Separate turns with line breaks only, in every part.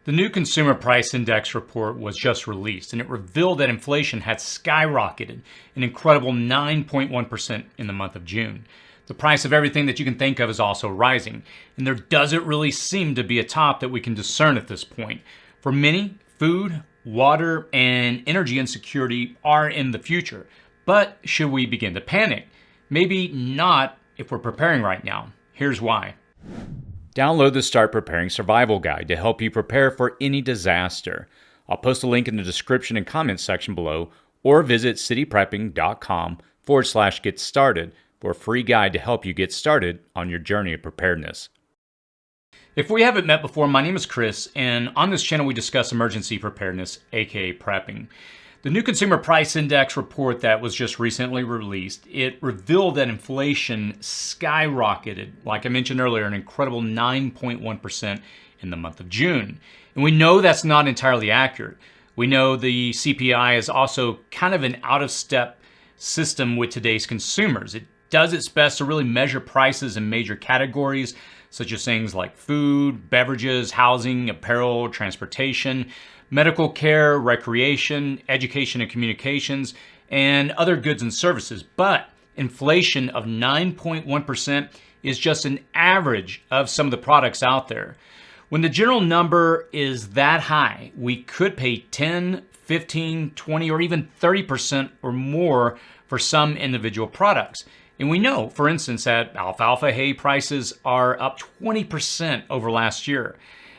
The new Consumer Price Index report was just released, and it revealed that inflation had skyrocketed an incredible 9.1% in the month of June. The price of everything that you can think of is also rising, and there doesn't really seem to be a top that we can discern at this point. For many, food, water, and energy insecurity are in the future. But should we begin to panic? Maybe not if we're preparing right now. Here's why. Download the Start Preparing Survival Guide to help you prepare for any disaster. I'll post a link in the description and comments section below, or visit cityprepping.com/get started for a free guide to help you get started on your journey of preparedness. If we haven't met before, my name is Chris, and on this channel we discuss emergency preparedness, aka prepping. The new Consumer Price Index report that was just recently released, it revealed that inflation skyrocketed, like I mentioned earlier, an incredible 9.1% in the month of June. And we know that's not entirely accurate. We know the CPI is also kind of an out-of-step system with today's consumers. It does its best to really measure prices in major categories, such as things like food, beverages, housing, apparel, transportation, medical care, recreation, education and communications, and other goods and services. But inflation of 9.1% is just an average of some of the products out there. When the general number is that high, we could pay 10, 15, 20, or even 30% or more for some individual products. And we know, for instance, that alfalfa hay prices are up 20% over last year.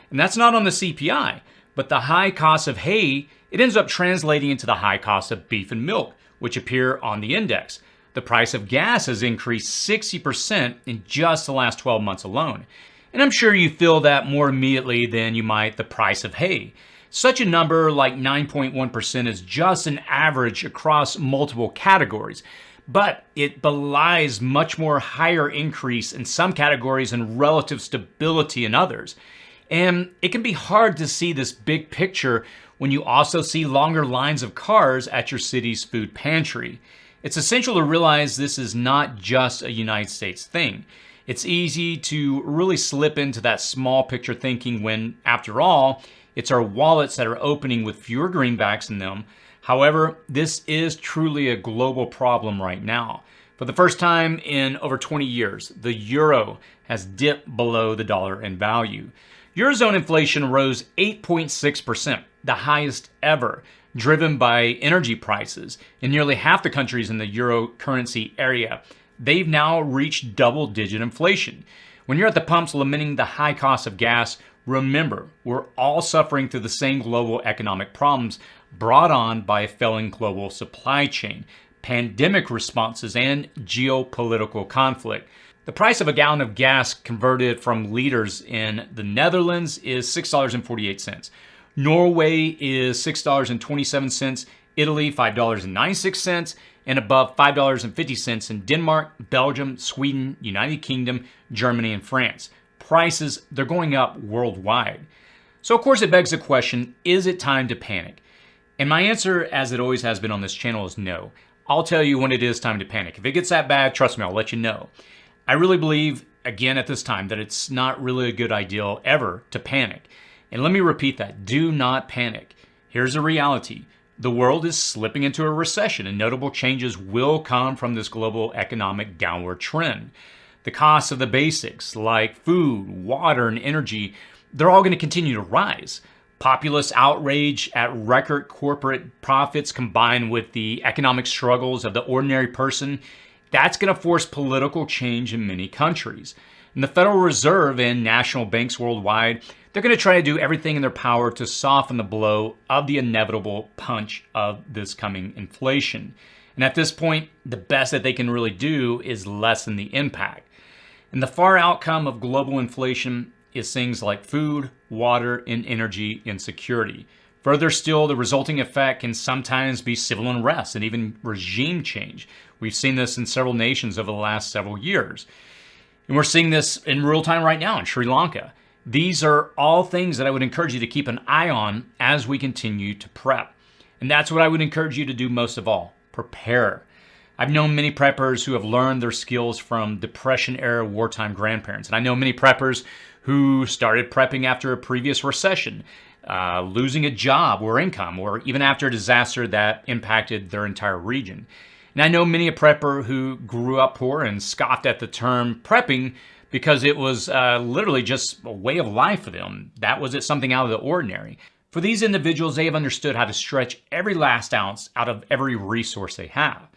And that's not on the CPI. But the high cost of hay, it ends up translating into the high cost of beef and milk, which appear on the index. The price of gas has increased 60% in just the last 12 months alone. And I'm sure you feel that more immediately than you might the price of hay. Such a number like 9.1% is just an average across multiple categories, but it belies much more higher increase in some categories and relative stability in others. And it can be hard to see this big picture when you also see longer lines of cars at your city's food pantry. It's essential to realize this is not just a United States thing. It's easy to really slip into that small picture thinking when, after all, it's our wallets that are opening with fewer greenbacks in them. However, this is truly a global problem right now. For the first time in over 20 years, the euro has dipped below the dollar in value. Eurozone inflation rose 8.6%, the highest ever, driven by energy prices. In nearly half the countries in the euro currency area, they've now reached double-digit inflation. When you're at the pumps lamenting the high cost of gas, remember, we're all suffering through the same global economic problems brought on by a failing global supply chain, pandemic responses, and geopolitical conflict. The price of a gallon of gas converted from liters in the Netherlands is $6.48. Norway is $6.27, Italy $5.96, and above $5.50 in Denmark, Belgium, Sweden, United Kingdom, Germany, and France. Prices, they're going up worldwide. So of course it begs the question, is it time to panic? And my answer, as it always has been on this channel, is no. I'll tell you when it is time to panic. If it gets that bad, trust me, I'll let you know. I really believe, again at this time, that it's not really a good idea ever to panic. And let me repeat that, do not panic. Here's the reality. The world is slipping into a recession, and notable changes will come from this global economic downward trend. The costs of the basics, like food, water, and energy, they're all going to continue to rise. Populist outrage at record corporate profits combined with the economic struggles of the ordinary person, that's going to force political change in many countries. And the Federal Reserve and national banks worldwide, they're going to try to do everything in their power to soften the blow of the inevitable punch of this coming inflation. And at this point, the best that they can really do is lessen the impact. And the far outcome of global inflation is things like food, water, and energy insecurity. Further still, the resulting effect can sometimes be civil unrest and even regime change. We've seen this in several nations over the last several years. And we're seeing this in real time right now in Sri Lanka. These are all things that I would encourage you to keep an eye on as we continue to prep. And that's what I would encourage you to do most of all, prepare. I've known many preppers who have learned their skills from Depression-era wartime grandparents. And I know many preppers who started prepping after a previous recession. losing a job or income, or even after a disaster that impacted their entire region. And I know many a prepper who grew up poor and scoffed at the term prepping because it was literally just a way of life for them. That was something out of the ordinary. For these individuals, they have understood how to stretch every last ounce out of every resource they have.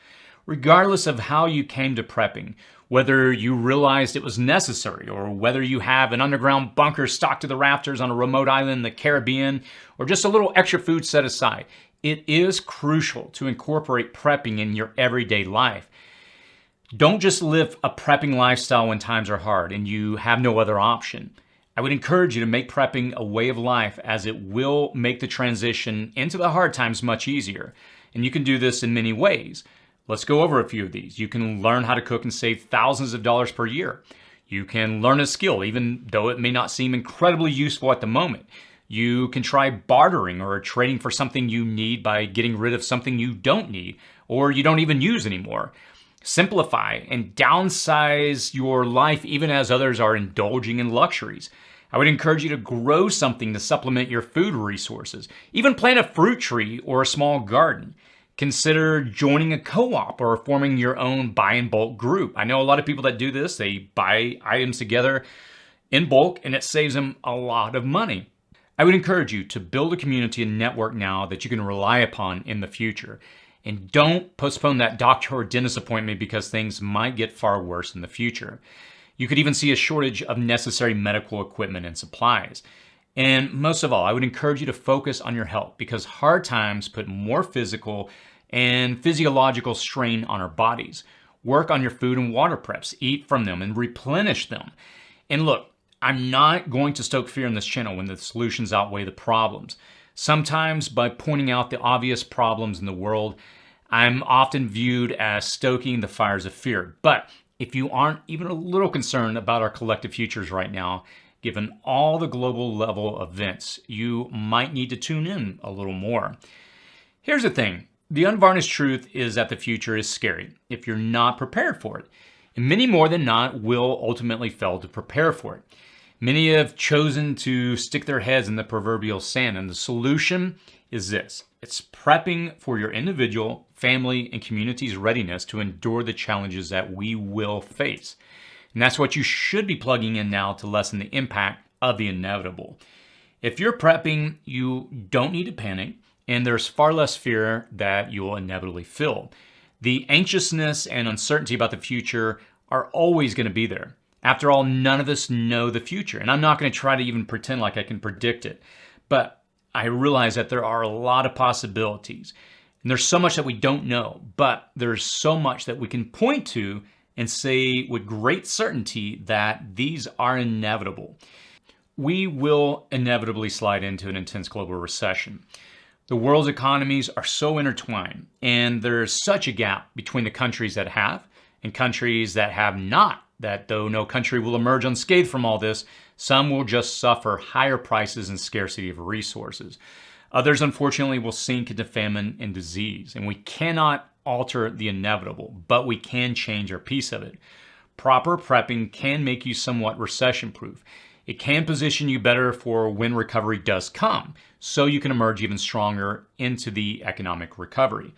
Regardless of how you came to prepping, whether you realized it was necessary or whether you have an underground bunker stocked to the rafters on a remote island in the Caribbean or just a little extra food set aside, it is crucial to incorporate prepping in your everyday life. Don't just live a prepping lifestyle when times are hard and you have no other option. I would encourage you to make prepping a way of life, as it will make the transition into the hard times much easier. And you can do this in many ways. Let's go over a few of these. You can learn how to cook and save thousands of dollars per year. You can learn a skill, even though it may not seem incredibly useful at the moment. You can try bartering or trading for something you need by getting rid of something you don't need or you don't even use anymore. Simplify and downsize your life even as others are indulging in luxuries. I would encourage you to grow something to supplement your food resources. Even plant a fruit tree or a small garden. Consider joining a co-op or forming your own buy in bulk group. I know a lot of people that do this. They buy items together in bulk and it saves them a lot of money. I would encourage you to build a community and network now that you can rely upon in the future. And don't postpone that doctor or dentist appointment because things might get far worse in the future. You could even see a shortage of necessary medical equipment and supplies. And most of all, I would encourage you to focus on your health because hard times put more physical and physiological strain on our bodies. Work on your food and water preps, eat from them and replenish them. And look, I'm not going to stoke fear in this channel when the solutions outweigh the problems. Sometimes by pointing out the obvious problems in the world, I'm often viewed as stoking the fires of fear. But if you aren't even a little concerned about our collective futures right now, given all the global level events, you might need to tune in a little more. Here's the thing. The unvarnished truth is that the future is scary if you're not prepared for it. And many more than not will ultimately fail to prepare for it. Many have chosen to stick their heads in the proverbial sand, and the solution is this. It's prepping for your individual, family, and community's readiness to endure the challenges that we will face. And that's what you should be plugging in now to lessen the impact of the inevitable. If you're prepping, you don't need to panic, and there's far less fear that you'll inevitably feel. The anxiousness and uncertainty about the future are always going to be there. After all, none of us know the future, and I'm not going to try to even pretend like I can predict it. But I realize that there are a lot of possibilities, and there's so much that we don't know, but there's so much that we can point to and say with great certainty that these are inevitable. We will inevitably slide into an intense global recession. The world's economies are so intertwined, and there's such a gap between the countries that have and countries that have not, that though no country will emerge unscathed from all this, some will just suffer higher prices and scarcity of resources. Others, unfortunately, will sink into famine and disease, and we cannot alter the inevitable, but we can change our piece of it. Proper prepping can make you somewhat recession-proof. It can position you better for when recovery does come, so you can emerge even stronger into the economic recovery.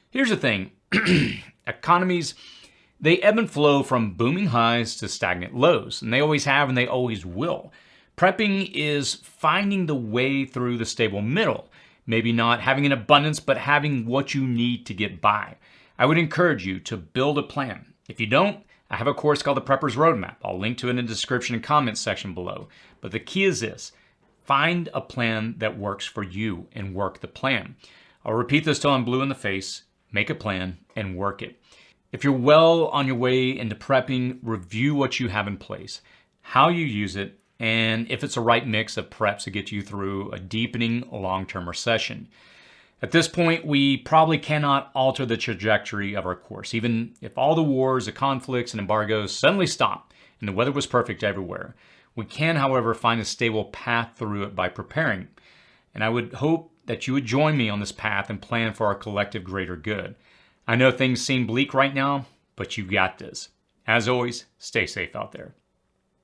Here's the thing. Economies, they ebb and flow from booming highs to stagnant lows, and they always have and they always will. Prepping is finding the way through the stable middle. Maybe not having an abundance, but having what you need to get by. I would encourage you to build a plan. If you don't, I have a course called the Prepper's Roadmap. I'll link to it in the description and comments section below. But the key is this. Find a plan that works for you and work the plan. I'll repeat this till I'm blue in the face. Make a plan and work it. If you're well on your way into prepping, review what you have in place, how you use it, and if it's a right mix of preps to get you through a deepening long-term recession. At this point, we probably cannot alter the trajectory of our course, even if all the wars, the conflicts, and embargoes suddenly stop and the weather was perfect everywhere. We can, however, find a stable path through it by preparing. And I would hope that you would join me on this path and plan for our collective greater good. I know things seem bleak right now, but you got this. As always, stay safe out there.